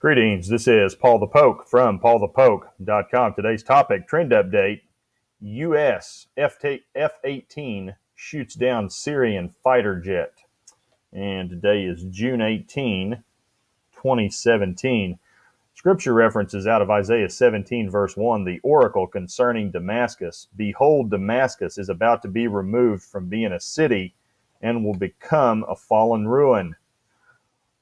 Greetings, this is Paul the Poke from paulthepoke.com. Today's topic, trend update, U.S. F18 shoots down Syrian fighter jet. And today is June 18, 2017. Scripture references out of Isaiah 17, verse 1, the oracle concerning Damascus. Behold, Damascus is about to be removed from being a city and will become a fallen ruin.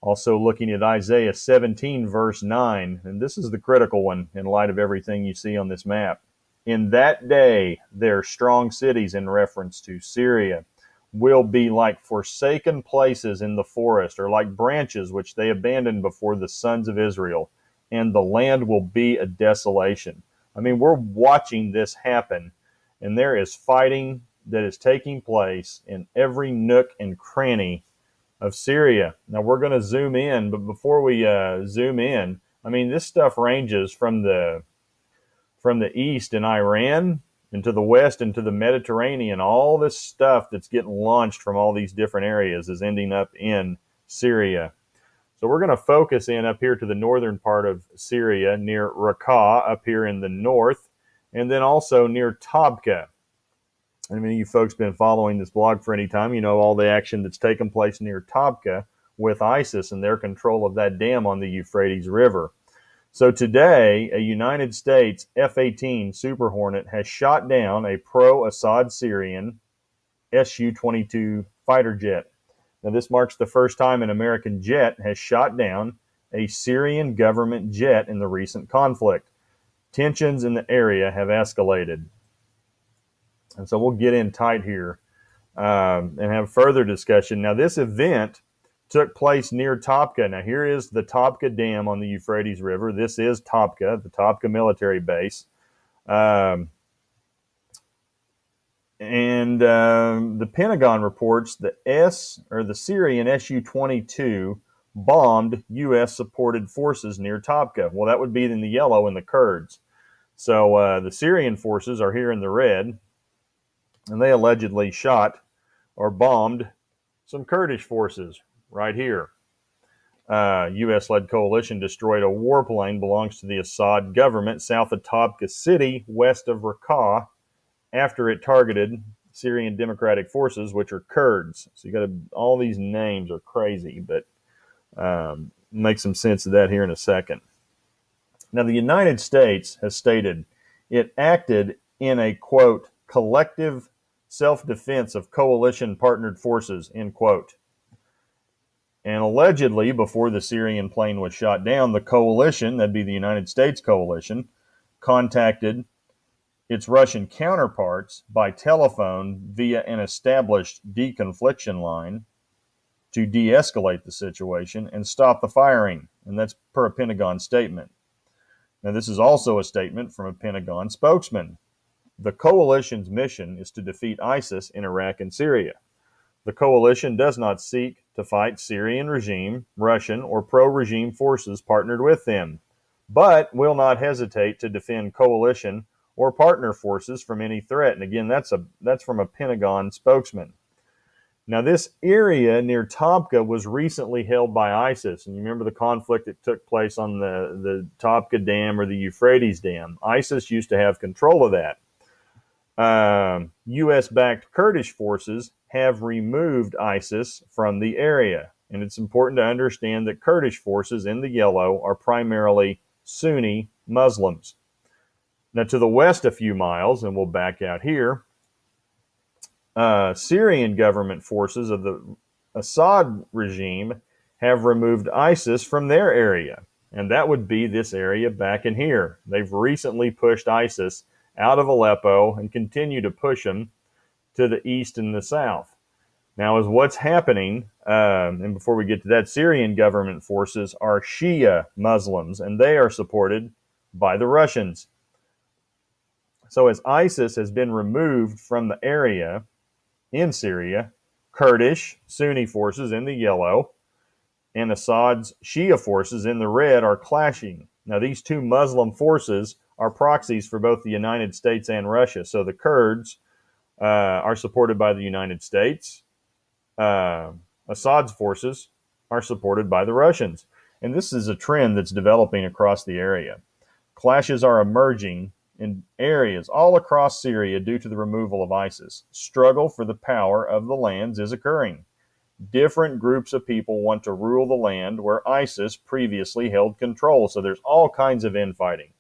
Also looking at Isaiah 17, verse 9, and this is the critical one in light of everything you see on this map. In that day, their strong cities, in reference to Syria, will be like forsaken places in the forest, or like branches which they abandoned before the sons of Israel, and the land will be a desolation. I mean, we're watching this happen, and there is fighting that is taking place in every nook and cranny of Syria. Now we're going to zoom in, but before we zoom in, I mean, this stuff ranges from the east in Iran and to the west and to the Mediterranean. All this stuff that's getting launched from all these different areas is ending up in Syria. So we're going to focus in up here to the northern part of Syria near Raqqa up here in the north, and then also near Tabqa. I mean, you folks been following this blog for any time. You know all the action that's taken place near Tabqa with ISIS and their control of that dam on the Euphrates River. So today, a United States F18 Super Hornet has shot down a pro-Assad Syrian SU-22 fighter jet. Now, this marks the first time an American jet has shot down a Syrian government jet in the recent conflict. Tensions in the area have escalated. And so we'll get in tight here and have further discussion. Now, this event took place near Tabqa. Now, here is the Tabqa Dam on the Euphrates River. This is Tabqa, the Tabqa military base. The Pentagon reports the Syrian SU-22 bombed U.S.-supported forces near Tabqa. Well, that would be in the yellow in the Kurds. So the Syrian forces are here in the red, and they allegedly shot or bombed some Kurdish forces right here. U.S.-led coalition destroyed a warplane belongs to the Assad government south of Tabqa city, west of Raqqa, after it targeted Syrian Democratic Forces, which are Kurds. So you got all these names are crazy, but make some sense of that here in a second. Now, the United States has stated it acted in a, quote, collective self-defense of coalition-partnered forces, end quote. And allegedly, before the Syrian plane was shot down, the coalition, that'd be the United States coalition, contacted its Russian counterparts by telephone via an established deconfliction line to de-escalate the situation and stop the firing. And that's per a Pentagon statement. Now, this is also a statement from a Pentagon spokesman. The coalition's mission is to defeat ISIS in Iraq and Syria. The coalition does not seek to fight Syrian regime, Russian, or pro-regime forces partnered with them, but will not hesitate to defend coalition or partner forces from any threat. And again, that's from a Pentagon spokesman. Now, this area near Tabqa was recently held by ISIS. And you remember the conflict that took place on the Tabqa Dam or the Euphrates Dam. ISIS used to have control of that. U.S.-backed Kurdish forces have removed ISIS from the area. And it's important to understand that Kurdish forces in the yellow are primarily Sunni Muslims. Now, to the west a few miles, and we'll back out here, Syrian government forces of the Assad regime have removed ISIS from their area. And that would be this area back in here. They've recently pushed ISIS out of Aleppo and continue to push them to the east and the south. Now, as what's happening, and before we get to that, Syrian government forces are Shia Muslims, and they are supported by the Russians. So as ISIS has been removed from the area in Syria, Kurdish Sunni forces in the yellow and Assad's Shia forces in the red are clashing. Now, these two Muslim forces are proxies for both the United States and Russia. So the Kurds are supported by the United States. Assad's forces are supported by the Russians. And this is a trend that's developing across the area. Clashes are emerging in areas all across Syria due to the removal of ISIS. Struggle for the power of the lands is occurring. Different groups of people want to rule the land where ISIS previously held control. So there's all kinds of infighting.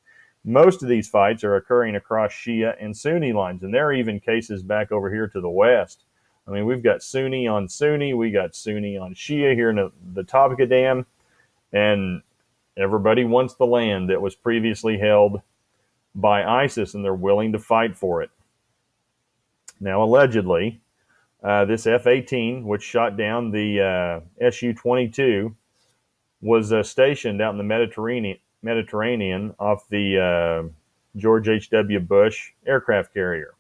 Most of these fights are occurring across Shia and Sunni lines, and there are even cases back over here to the west. I mean, we've got Sunni on Sunni, we got Sunni on Shia here in the Topeka Dam, and everybody wants the land that was previously held by ISIS, and they're willing to fight for it. Now, allegedly, this F18, which shot down the SU-22, was stationed out in the Mediterranean off the George H.W. Bush aircraft carrier,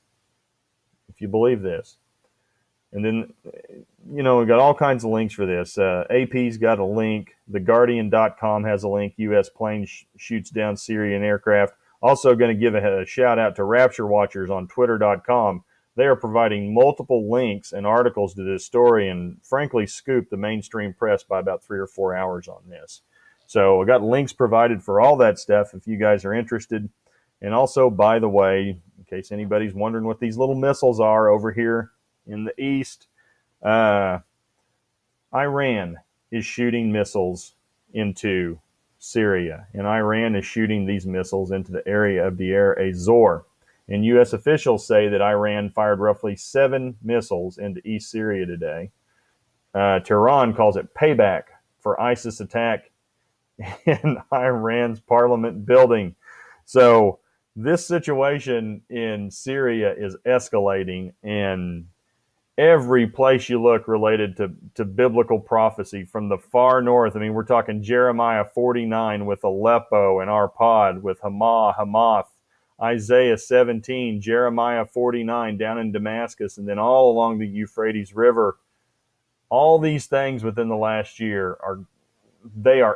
if you believe this. And then, you know, we've got all kinds of links for this. AP's got a link. TheGuardian.com has a link. U.S. plane shoots down Syrian aircraft. Also going to give a shout out to Rapture Watchers on Twitter.com. They are providing multiple links and articles to this story and frankly scooped the mainstream press by about 3 or 4 hours on this. So I got links provided for all that stuff if you guys are interested. And also, by the way, in case anybody's wondering what these little missiles are over here in the east, Iran is shooting missiles into Syria, and Iran is shooting these missiles into the area of the Ez-Zor. And U.S. officials say that Iran fired roughly 7 missiles into East Syria today. Tehran calls it payback for ISIS attack in Iran's parliament building. So this situation in Syria is escalating, and every place you look related to biblical prophecy from the far north. I mean, we're talking Jeremiah 49 with Aleppo and Arpad, with Hamath, Isaiah 17, Jeremiah 49 down in Damascus, and then all along the Euphrates River. All these things within the last year are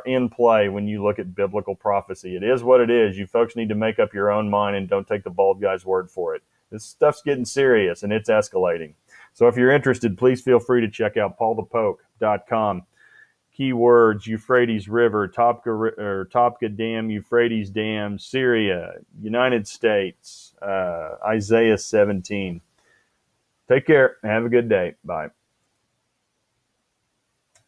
in play when you look at biblical prophecy. It is what it is. You folks need to make up your own mind and don't take the bald guy's word for it. This stuff's getting serious and it's escalating. So if you're interested, please feel free to check out paulthepoke.com. Keywords: Euphrates River, Topeka Dam, Euphrates Dam, Syria, United States, Isaiah 17. Take care. Have a good day. Bye.